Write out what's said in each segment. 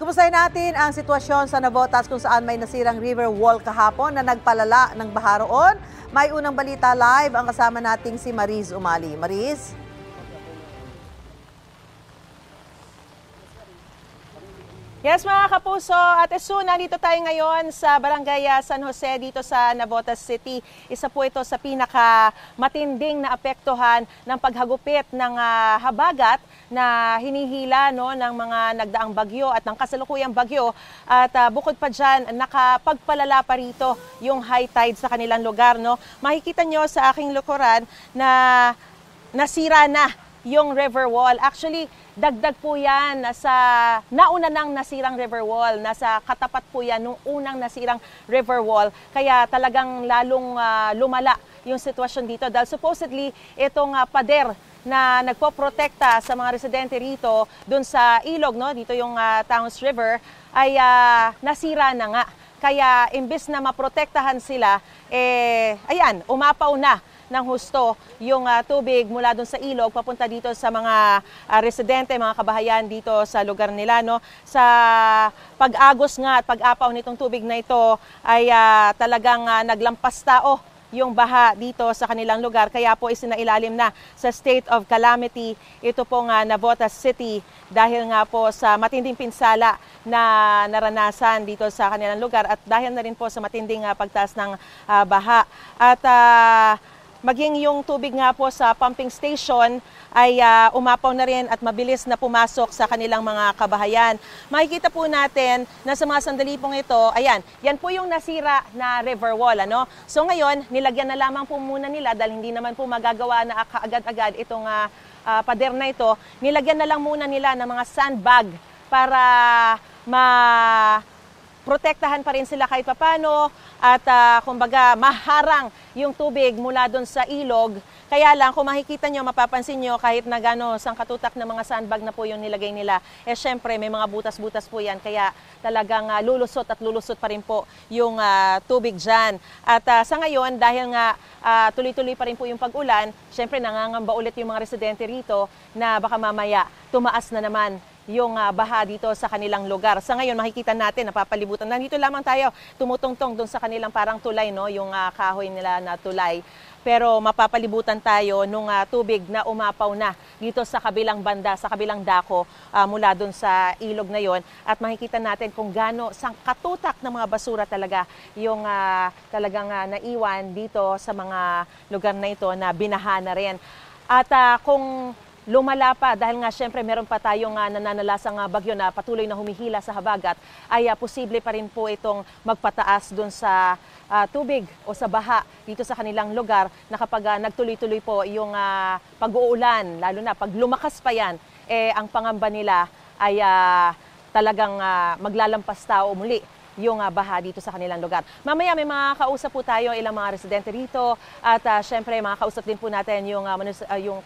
Kumustahin natin ang sitwasyon sa Navotas kung saan may nasirang river wall kahapon na nagpalala ng baha roon. May unang balita live ang kasama nating si Mariz Umali. Mariz? Yes mga kapuso, at Esu, nandito tayo ngayon sa Barangay San Jose dito sa Navotas City. Isa po ito sa pinakamatinding na apektuhan ng paghagupit ng habagat na hinihila ng mga nagdaang bagyo at ng kasalukuyang bagyo. At bukod pa dyan, nakapagpalala pa rito yung high tide sa kanilang lugar. Makikita nyo sa aking likuran na nasira na yung river wall. Actually, dagdag po yan sa nauna nang nasirang river wall. Nasa katapat po yan nung unang nasirang river wall. Kaya talagang lalong lumala yung sitwasyon dito. Dahil supposedly, itong pader na nagpoprotekta sa mga residente rito dun sa ilog, dito yung Taos River, ay nasira na nga. Kaya imbis na maprotektahan sila, ayan, umapaw na ng husto yung tubig mula doon sa ilog papunta dito sa mga residente, mga kabahayan dito sa lugar nila. Sa pag-agos nga at pag-apaw nitong tubig na ito ay talagang naglampas tao yung baha dito sa kanilang lugar. Kaya po isinailalim na sa state of calamity ito pong Navotas City dahil nga po sa matinding pinsala na naranasan dito sa kanilang lugar at dahil na rin po sa matinding pagtaas ng baha. At maging yung tubig nga po sa pumping station ay umapaw na rin at mabilis na pumasok sa kanilang mga kabahayan. Makikita po natin na sa mga sandali pong ito, ayan, yan po yung nasira na river wall. So ngayon, nilagyan na lamang po muna nila dahil hindi naman po magagawa na agad-agad itong pader na ito. Nilagyan na lang muna nila ng mga sandbag para protektahan pa rin sila kahit papano at kumbaga maharang yung tubig mula doon sa ilog. Kaya lang kung makikita nyo, mapapansin nyo kahit na sangkatutak na mga sandbag na po yung nilagay nila, syempre may mga butas-butas po yan kaya talagang lulusot at lulusot pa rin po yung tubig dyan. At sa ngayon, dahil nga tuloy-tuloy pa rin po yung pag-ulan, syempre nangangamba ulit yung mga residente rito na baka mamaya tumaas na naman yung baha dito sa kanilang lugar. Sa ngayon, makikita natin, napapalibutan. Nandito lamang tayo, tumutungtong doon sa kanilang parang tulay, yung kahoy nila na tulay. Pero mapapalibutan tayo nung tubig na umapaw na dito sa kabilang banda, sa kabilang dako mula doon sa ilog na yon. At makikita natin kung gaano sangkatutak ng mga basura talaga yung talagang naiwan dito sa mga lugar na ito na binaha na rin. At kung lumala pa dahil nga syempre meron pa tayong nananalasang bagyo na patuloy na humihila sa habagat, ay posible pa rin po itong magpataas doon sa tubig o sa baha dito sa kanilang lugar na kapag nagtuloy-tuloy po yung pag-uulan, lalo na pag lumakas pa yan, ang pangamba nila ay talagang maglalampas tao muli yung baha dito sa kanilang lugar. Mamaya may mga kausap po tayo, ilang mga residente rito at syempre mga kausap din po natin yung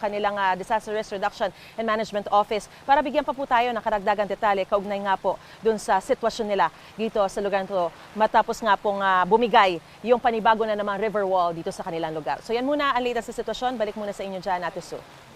kanilang Disaster Risk Reduction and Management Office para bigyan pa po tayo ng karagdagang detalye kaugnay nga po dun sa sitwasyon nila dito sa lugar nito matapos nga pong bumigay yung panibago na namang river wall dito sa kanilang lugar. So yan muna ang latest sa sitwasyon. Balik muna sa inyo dyan, Ate Sue.